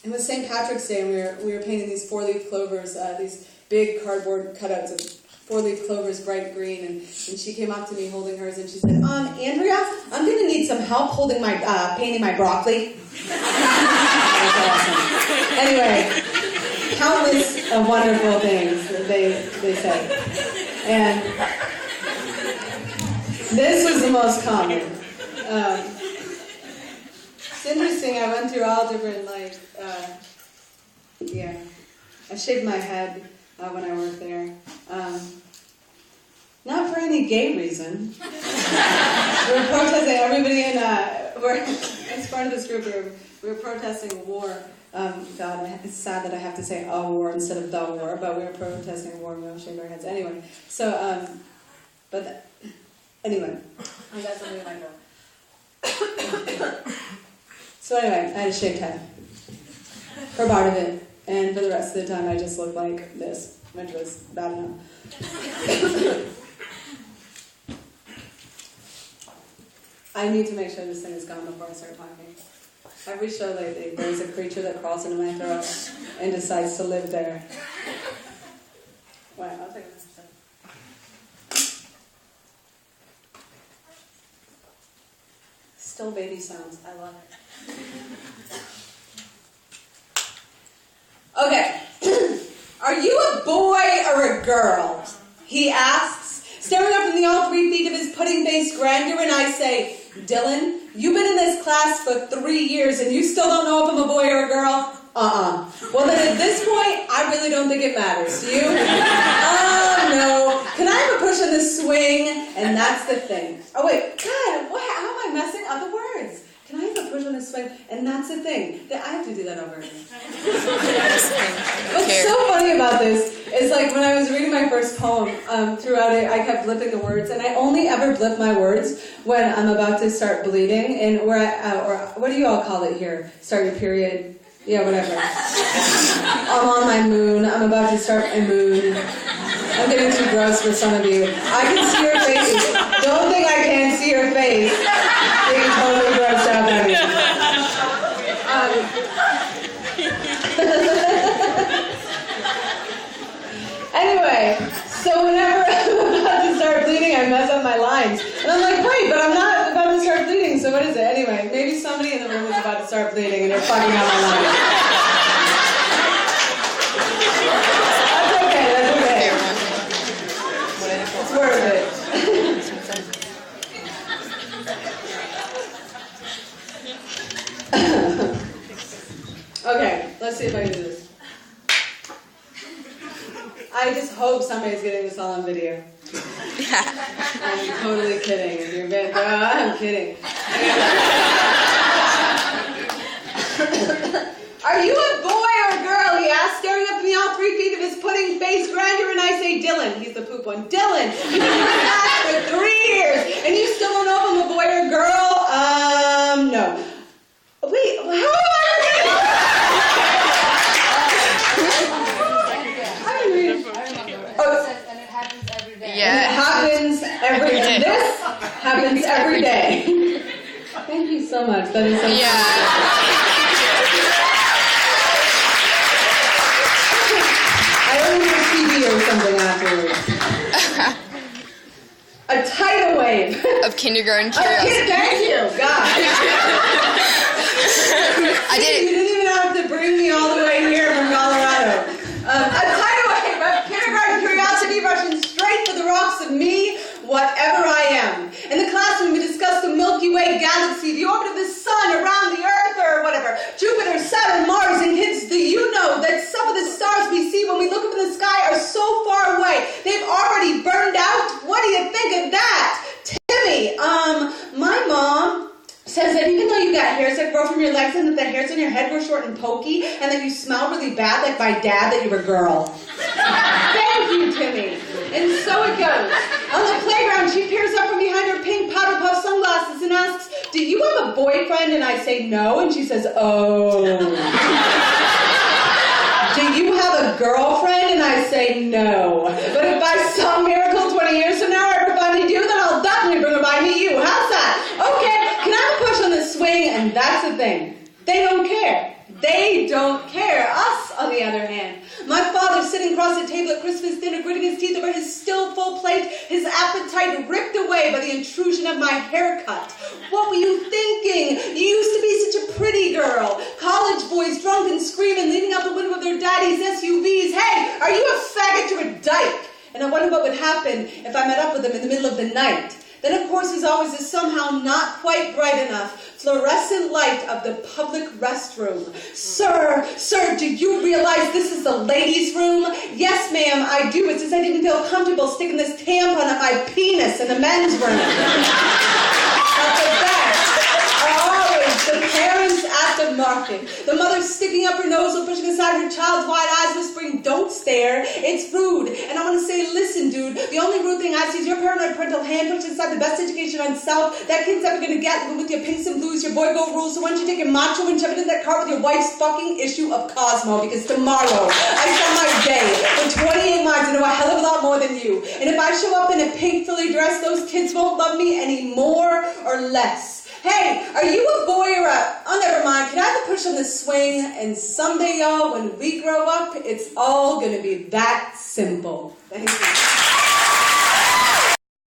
it was St. Patrick's Day, and we were painting these 4-leaf clovers, these big cardboard cutouts of 4-leaf clovers, bright green, and she came up to me holding hers, and she said, Andrea, I'm going to need some help holding my, painting my broccoli. That was awesome. Anyway, countless of wonderful things that they say. And this was the most common. It's interesting, I went through all different, I shaved my head when I worked there. Not for any gay reason. We were protesting, everybody as part of this group, we were protesting war. God, it's sad that I have to say a war instead of the war, but we were protesting a war and we all shaved our heads. Anyway, so, anyway, I got something in my throat. So anyway, I had a shaved head for part of it, and for the rest of the time I just looked like this, which was bad enough. I need to make sure this thing is gone before I start talking. Every show lately, there's a creature that crawls into my throat and decides to live there. Wait, I'll take this. Still baby sounds. I love it. Okay. Are you a boy or a girl? He asks, staring up from the all 3 feet of his pudding-faced grandeur, and I say, Dylan, you've been in this class for 3 years and you still don't know if I'm a boy or a girl? Well, then at this point, I really don't think it matters. Do you? No. Can I have a push on the swing? And that's the thing. Oh, wait. God, how am I messing up the words? Can I have a push on the swing? And that's the thing. I have to do that over again. What's so funny about this is, like, when I was reading my first poem, throughout it, I kept blipping the words, and I only ever blip my words when I'm about to start bleeding, and or what do you all call it here? Start your period? Yeah, whatever. I'm on my moon. I'm about to start my moon. I'm getting too gross for some of you. I can see your faces. Don't think I can't see your face. Being totally grossed out by me. Anyway, so whenever I'm about to start bleeding, I mess up my lines. And I'm like, wait, but I'm not about to start bleeding, so what is it? Anyway, maybe somebody in the room is about to start bleeding and they're fucking up my lines. That's okay. It's worth it. Okay, let's see if I can do this. I just hope somebody's getting this all on video. I'm totally kidding. I'm kidding. Are you a boy or a girl? He asked, staring up at me all 3 feet of his pudding-faced grandeur, and I say, Dylan. He's the poop one. Dylan, you've been in class for 3 years, and you still don't know if I'm a boy or a girl? No. Wait, how am I? And it happens every day. Yeah. And it happens every day. This happens every day. Thank you so much. That is so sweet. I owe you a CD or something afterwards. A tidal wave. Of kindergarten curiosity. Thank you, God. I did it. You didn't even have to bring me all the way here from Colorado. A tidal wave of kindergarten curiosity rushing straight for the rocks of me, whatever I am. In the classroom, we discussed the Milky Way galaxy, the orbit of the sun around the Earth, or whatever. Jupiter, Saturn, Mars, and kids, do you know that some of the stars we see when we look up in the sky are so far away, they've already burned out? What do you think of that? Timmy, my mom says that even though you got hairs that grow from your legs and that the hairs on your head were short and pokey and that you smell really bad like my dad, that you're a girl. Thank you, Timmy. And so it goes. On the playground, she peers up from behind her pink powder puff sunglasses and asks, do you have a boyfriend? And I say no, and she says, oh. Do you have a girlfriend? And I say no. But if by some miracle 20 years from now I ever finally do, then I'll definitely bring her by meet you. How's that? Okay, can I have a push on the swing? And that's the thing. They don't care. They don't care. Us, on the other hand. My father sitting across the table at Christmas dinner, gritting his teeth over his still full plate, his appetite ripped away by the intrusion of my haircut. What were you thinking? You used to be such a pretty girl. College boys drunk and screaming, leaning out the window of their daddy's SUVs. Hey, are you a faggot? You're a dyke. And I wondered what would happen if I met up with them in the middle of the night. Then, of course, there's always this somehow not quite bright enough fluorescent light of the public restroom. Sir, do you realize this is the ladies' room? Yes, ma'am, I do. It's just I didn't feel comfortable sticking this tampon up my penis in the men's room. But the best are always the parents at the market. The mother sticking up her nose and pushing aside her child's wide eyes, whispering, "Don't stare, it's food." And I want to say, listen, dude, the only rude thing I see is your paranoid parental hand pushing aside the best education on self that kid's ever going to get with your pinks and blues, your boy go rules. So why don't you take your macho and shove it in that car with your wife's fucking issue of Cosmo? Because tomorrow I start my day with 28 miles and know a hell of a lot more than you. And if I show up in a pink Philly dress, those kids won't love me any more or less. Hey, are you a boy or a... Oh, never mind. Can I have a push on the swing? And someday, y'all, when we grow up, it's all going to be that simple. Thank you.